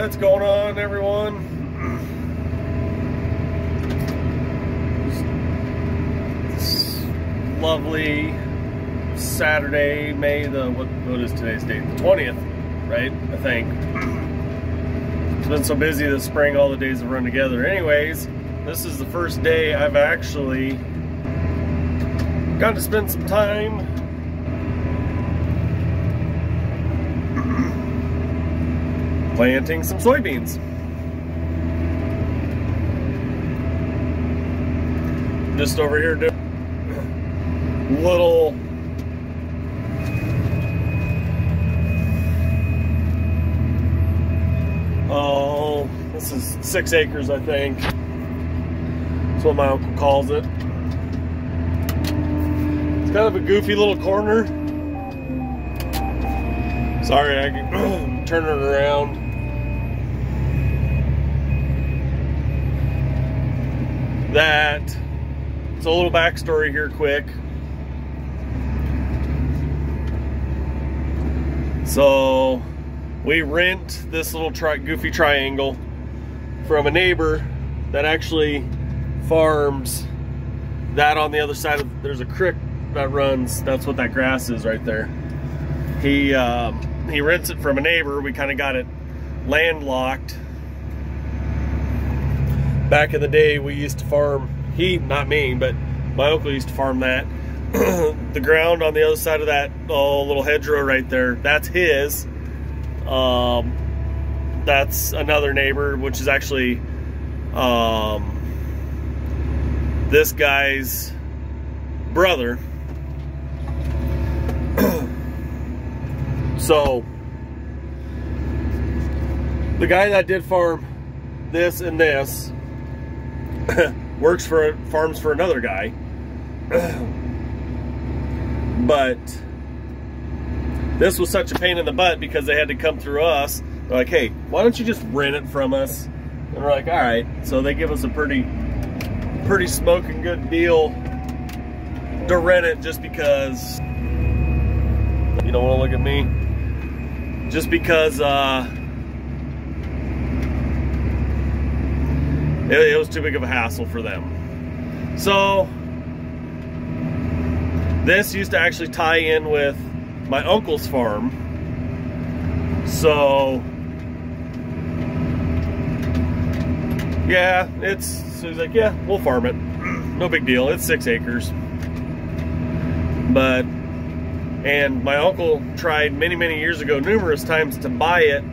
What's going on, everyone? This lovely Saturday, May the what is today's date? The 20th, right? I think. It's been so busy this spring, all the days have run together. Anyways, this is the first day I've actually gotten to spend some time planting some soybeans. Just over here doing little this is 6 acres, I think. That's what my uncle calls it. It's kind of a goofy little corner. Sorry, I can turn it around. It's a little backstory here quick. So we rent this little goofy triangle from a neighbor that actually farms that on the other side of, there's a creek that runs, that's what that grass is right there. He rents it from a neighbor. We kind of got it landlocked. Back in the day, we used to farm, not me, but my uncle used to farm that. The ground on the other side of that little hedgerow right there, that's his. That's another neighbor, which is actually this guy's brother. So the guy that did farm this and this farms for another guy. But this was such a pain in the butt because they had to come through us. They're like, hey, why don't you just rent it from us? And we're like, all right. So they give us a pretty smoking good deal to rent it, just because you don't want to look at me. Just because it was too big of a hassle for them. So this used to actually tie in with my uncle's farm. So yeah, so he's like, yeah, we'll farm it. No big deal. It's 6 acres. And my uncle tried many years ago, numerous times, to buy it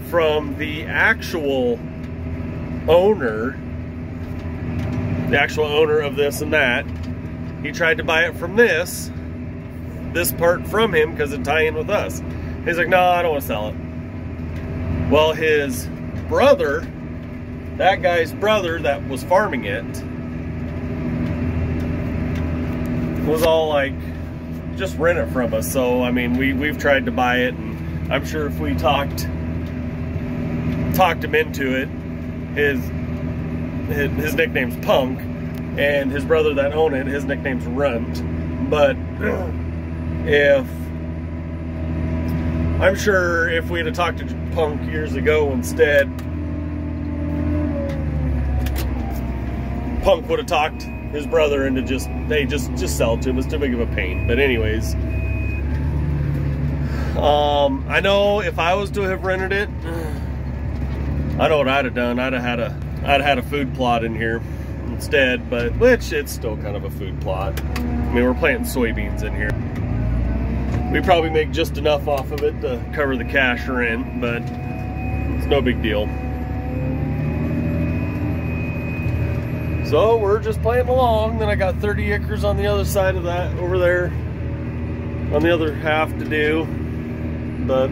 from the actual owner of this and that. He tried to buy it from this part from him because it'd tie in with us. He's like, no, I don't want to sell it. Well, his brother, that guy's brother that was farming it, was all like, just rent it from us. So I mean, we've tried to buy it, and I'm sure if we talked him into it, his nickname's Punk, and his brother that owned it, his nickname's Runt. But I'm sure if we'd have talked to Punk years ago instead, Punk would have talked his brother into just sell it to him. It's too big of a pain. But anyways, I know if I was to have rented it, I know what I'd have done. I'd have had a food plot in here instead, but which it's still kind of a food plot. I mean, we're planting soybeans in here. We probably make just enough off of it to cover the cash rent, but it's no big deal. So we're just playing along. Then I got 30 acres on the other side of that over there, on the other half to do. But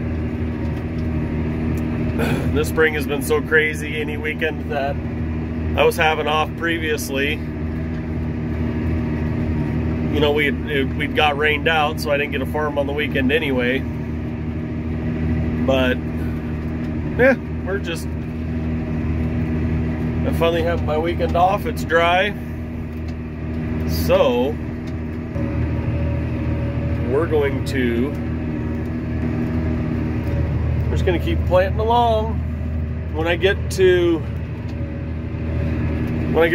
this spring has been so crazy. Any weekend that I was having off previously, you know, we'd got rained out, so I didn't get a farm on the weekend anyway. But yeah, I finally have my weekend off. It's dry, so we're just gonna keep planting along. when I get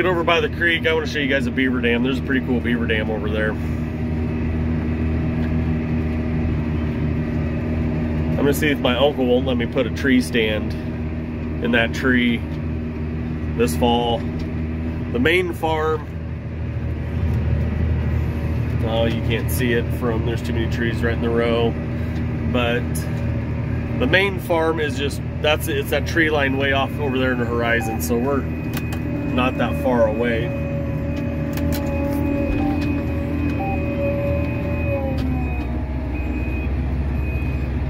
over by the creek, I want to show you guys a beaver dam. There's a pretty cool beaver dam over there. I'm gonna see if my uncle won't let me put a tree stand in that tree this fall. The main farm, oh, you can't see it from, there's too many trees right in the row, but the main farm is just, it's that tree line way off over there in the horizon, so we're not that far away.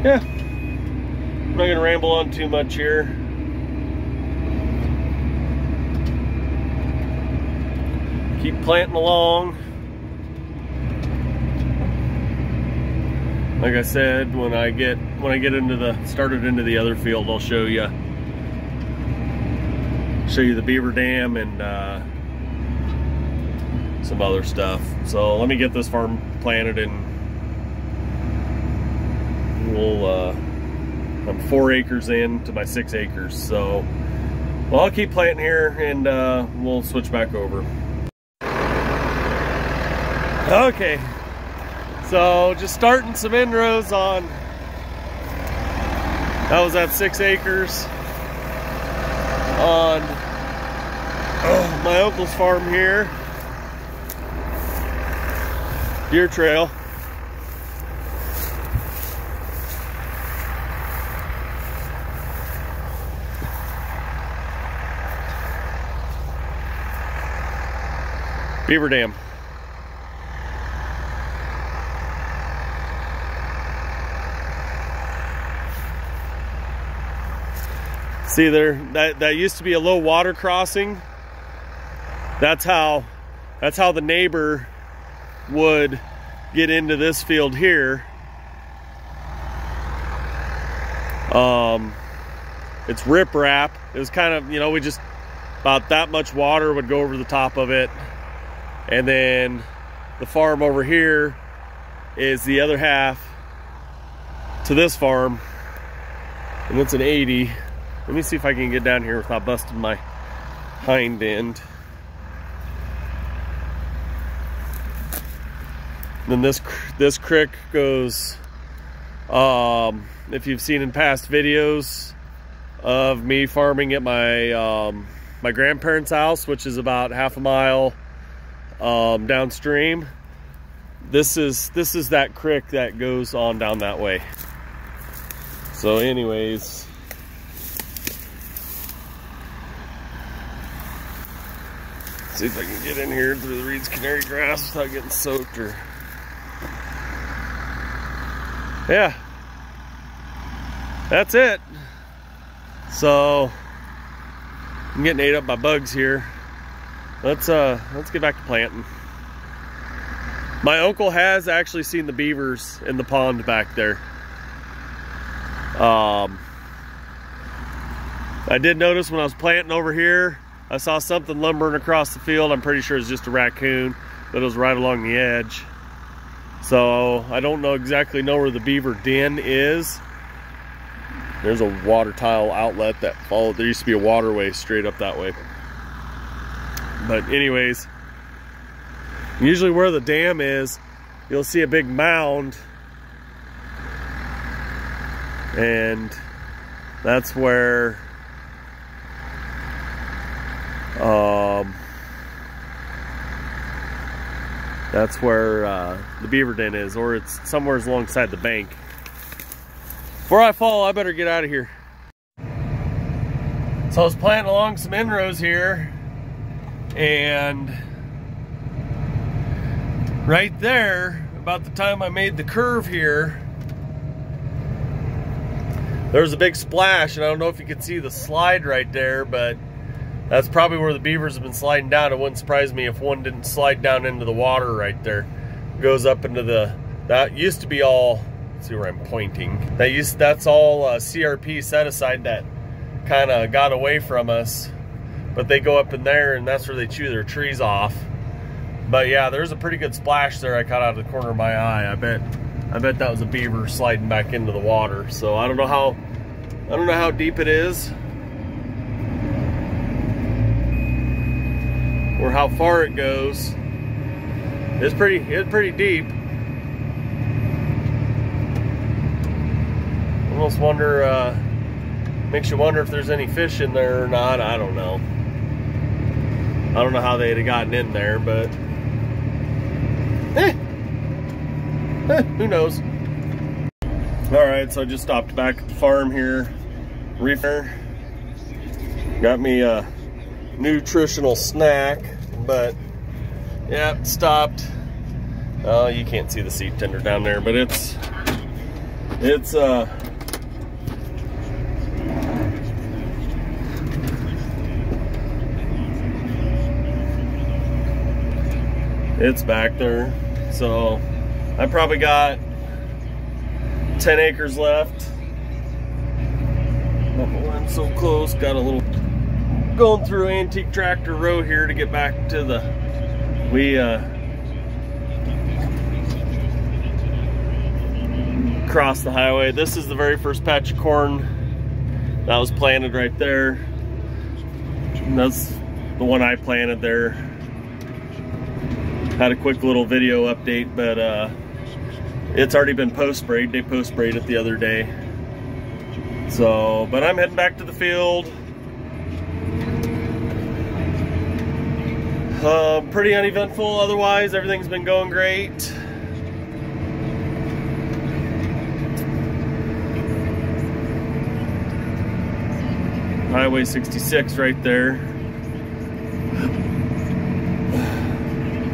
Yeah, I'm not gonna ramble on too much here. Keep planting along. Like I said, when I get started into the other field, I'll show you the beaver dam and some other stuff. So let me get this farm planted, and I'm 4 acres into my 6 acres. So, well, I'll keep planting here, and we'll switch back over. Okay, so just starting some inroads on, that was at 6 acres on my uncle's farm here, deer trail. Beaver dam. See there, that used to be a low water crossing. That's how the neighbor would get into this field here. It's riprap. It was kind of, you know, we just, about that much water would go over the top of it. And then the farm over here is the other half to this farm, and it's an 80. Let me see if I can get down here without busting my hind end. Then this creek goes, if you've seen in past videos of me farming at my my grandparents' house, which is about half a mile downstream, this is that creek that goes on down that way. So anyways, see if I can get in here through the reeds, canary grass without getting soaked. Or yeah, that's it. So I'm getting ate up by bugs here. Let's get back to planting. My uncle has actually seen the beavers in the pond back there. I did notice when I was planting over here, I saw something lumbering across the field. I'm pretty sure it's just a raccoon, but it was right along the edge. So I don't exactly know where the beaver den is. There's a water tile outlet that followed. There used to be a waterway straight up that way. But anyways, usually where the dam is, you'll see a big mound, and that's where the beaver den is, or it's somewhere alongside the bank. Before I fall, I better get out of here. So I was planting along some inrows here, and right there, about the time I made the curve here, there was a big splash, and I don't know if you can see the slide right there, but that's probably where the beavers have been sliding down. It wouldn't surprise me if one didn't slide down into the water right there. It goes up into that used to be all, let's see where I'm pointing. That's all CRP set aside that kind of got away from us. But they go up in there, and that's where they chew their trees off. But yeah, there's a pretty good splash there I caught out of the corner of my eye. I bet that was a beaver sliding back into the water. So I don't know how deep it is, or how far it goes. It's pretty deep. Almost wonder, makes you wonder if there's any fish in there or not. I don't know. I don't know how they'd have gotten in there, but who knows? All right, so I just stopped back at the farm here. Reefer got me a nutritional snack, but yeah, stopped. Oh, you can't see the seed tender down there, but it's back there. So I probably got 10 acres left. I'm so close. Got a little going through Antique Tractor Road here to get back to the cross the highway. This is the very first patch of corn that was planted right there. And that's the one I planted there. Had a quick little video update, but it's already been post-sprayed. They post-sprayed it the other day. So, but I'm heading back to the field. Pretty uneventful otherwise. Everything's been going great. Highway 66 right there.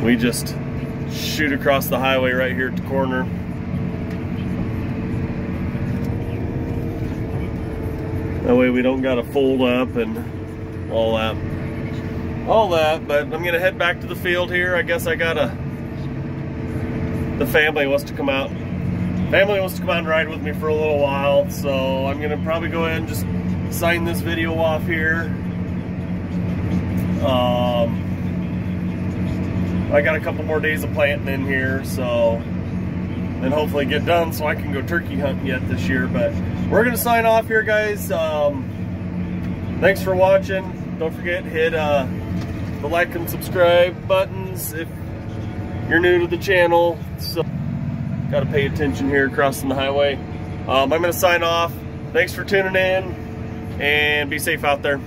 We just shoot across the highway right here at the corner. That way we don't gotta fold up and all that. But I'm gonna head back to the field here. I guess the family wants to come out. Family wants to come out and ride with me for a little while, so I'm gonna probably go ahead and just sign this video off here. I got a couple more days of planting in here, so and hopefully get done so I can go turkey hunting yet this year. But we're gonna sign off here, guys. Thanks for watching. Don't forget, hit the like and subscribe buttons if you're new to the channel. So gotta pay attention here crossing the highway. I'm gonna sign off. Thanks for tuning in and be safe out there.